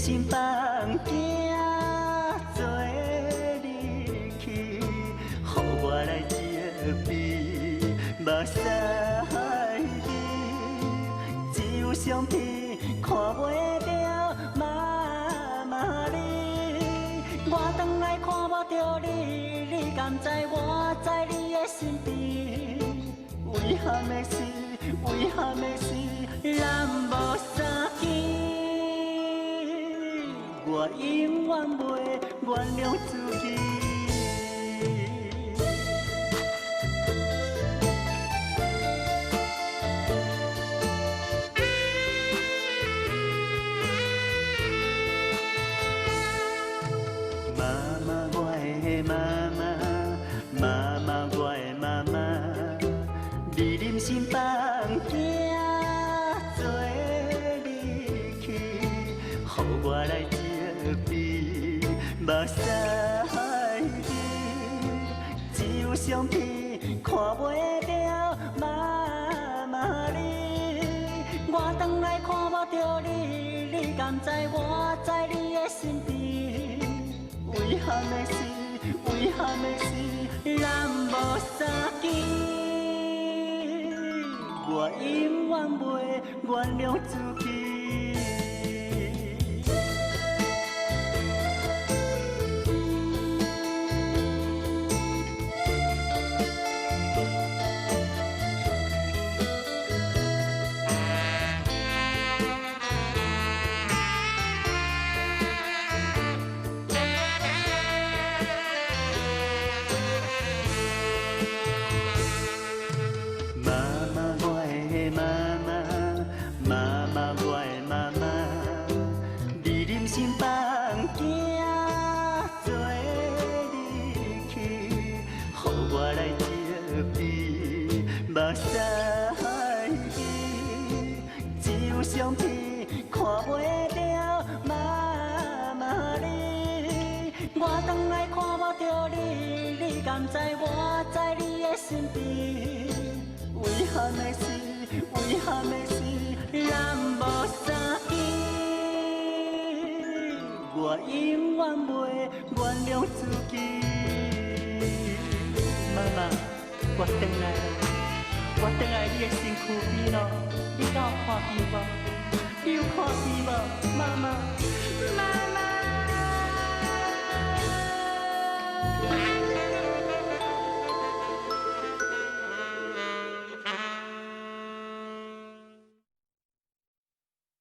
心放惊做离去，予我来责备，目屎海里，只有相片看袂着妈妈你。我回来看无着你，你敢知我在你的身边？遗憾的是，遗憾的是，咱无相见。我永远袂原谅自己。妈妈，我的妈妈，妈妈，我的妈妈，你忍心放惊做离去，予我来责备，目屎海里，只有相片看袂着妈妈你。我回来看无着你，你敢知我在你的身边？遗憾的是，遗憾的是，咱无相见。我永远袂原谅自己。妈妈，我的妈妈，你忍心放惊做离去，予我来责备，目屎海里，只有相片看袂着妈妈你。我回来看无着你，你敢知我在你的身边？遗憾的是，遗憾的是，咱无相见。我永远袂原谅自己。妈妈，我回来了，我回来你的身躯边咯，你敢有看见无？你有看见无，妈妈？